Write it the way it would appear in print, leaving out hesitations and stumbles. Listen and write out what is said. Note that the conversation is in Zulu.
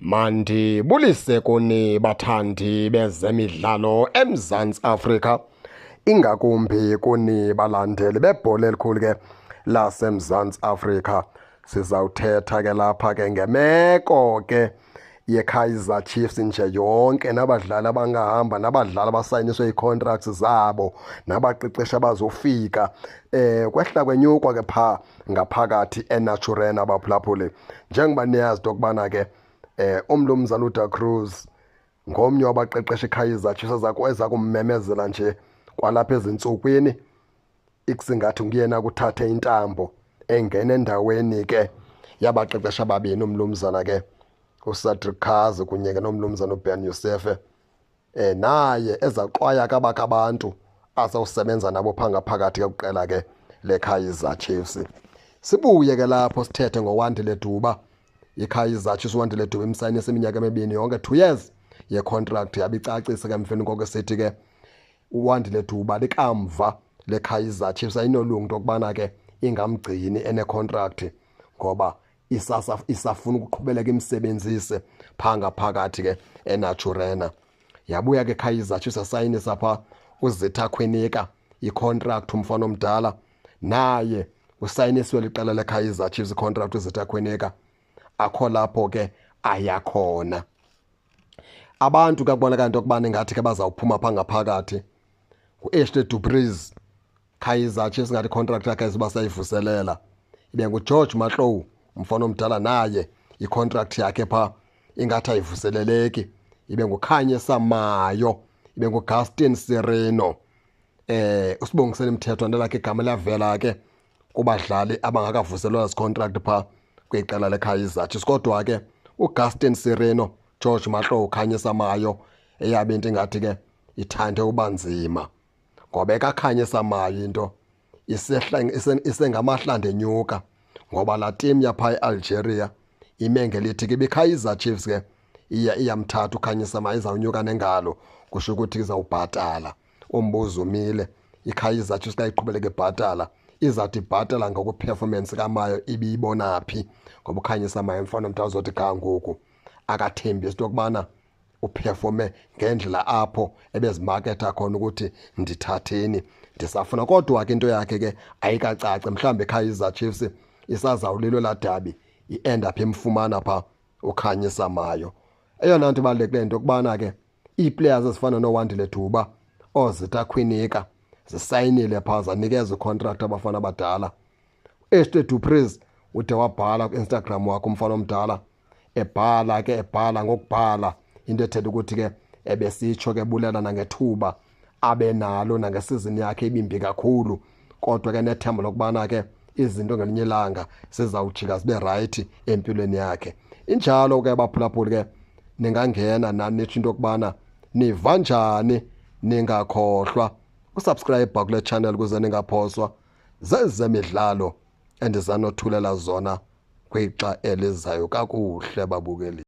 Mandibulise kuni bathandi bezemidlalo eMzantsi Afrika, ingakumbi kuni balandeli bebhola elikhulu ke laseMzantsi Afrika. Sizawuthetha ke lapha ke ngemeko ke yeKaizer Chiefs nje yonke, nabadlali abangahamba, nabadlali abasayiniswe ii-contracts zabo, nabaqeqeshi abazofika. Kwehla kwenyukwa ke phaa ngaphakathi eNaturena abaphulaphuli. Njengoba niyazi into yokubana ke umnumzana uDa Cruz ngomnye wabaqeqesha iKaizer Chiefs eza kummemezela nje kwalapha ezintsukwini. Ikusingathi nguyena kuthathe intambo engena endaweni ke yabaqeqesha ababini, umnumzana ke uCedric Kazi kunye ke nomnumzana uBen Yosef. Naye ezaqwaya kabakho abantu azawusebenza nabo phaa ngaphakathi ke kuqela ke leKaizer Chiefs. Sibuye ke lapho sithethe ngoWandile Duba. iKaizer Chiefs uWandile Duba imsayinisa iminyaka emibini yonke, 2 years ye-contract. Yabicacisa ke mfeni koko sithi ke uWandile Duba likamva leKaizer Chiefs ayinolungu into yokubana ke ingamgcini ene-contract, ngoba isafuna ukuqhubeleka imsebenzise phaa ngaphakathi ke eNaturena. Yabuya ke Kaizer Chiefs asayinisa phaa uZitha Khwenika i-contract, umfana omdala naye usayiniswe liqela leKaizer Chiefs i-contract uZitha Khwenika. Akho lapho ke ayakhona. Abantu kakubonakala into yokubana ingathi ke bazawuphuma phaa ngaphakathi. U-Ashley Dupreez, Kaizer Chiefs ngathi i-contract yakhe ziba sayivuselela. Ibe nguGeorge Mahlow, umfana omdala, naye i-contract yakhe phaa ingathi ayivuseleleki. Ibe nguKhanye Samayo, ibe nguGustin Sireno. Usibongisele Mthethwa ndelakhe igama liyavela ke kubadlali abangakavuselelwa zi-contract phaa kwiqela leKaizer Chiefs. Kodwa ke uGustin Sireno, George Mahlow, Khanye Samayo eyabe into ingathi ke ithande ubanzima, ngoba ekaKhanye Samayo into isengamahlande enyuka, ngoba laa team yaphaa eAlgeria ime ngelithi ke iKaizer Chiefs ke iyamthatha uKhanye Samayo, izawunyuka nengalo, kusho ukuthi izawubhatala. Umbuzo umile, iKaizer Chiefs xa iqhubeleka ibhatala izawuthi ibhatala ngokwe-performance kaMayo ibiyibona phi? Ngoba uKhanye Samayo mfana omntu azothi ga ngoku akathembisi into yokubana uperforme ngendlela apho ebezimaketha khona ukuthi ndithatheni, ndisafuna. Kodwa ke into yakhe ke ayikacaci, mhlawumbi iKaizer Chiefs isazawulilo laa dabi i-end up imfumana phaa uKhanye Samayo. Eyona nto ibalulekileyo into yokubana ke ii-players ezifana noWandile Duba, ooZitha Khwenika zisayinile phaa, zanikezwa i-contract abafana abadala. U-Ashley Dupreez ude wabhala ku-Instagram wakhe, umfana omdala, ebhala ngokubhala into ethetha ukuthi ke ebesitsho ke bulela nangethuba abe nalo nangesizini yakhe ibimbi kakhulu, kodwa ke nethemba lokubana ke izinto ngelinye ilanga sizawujika zibe rayithi empilweni yakhe. Injalo ke abaphulaphuli ke ningangena nanitsho into yokubana niva njani. Ningakhohlwa usubscribe kule channel ukuze ningaphoswa zezemidlalo endizanothulela zona kwixa elizayo. Kakuhle babukeli.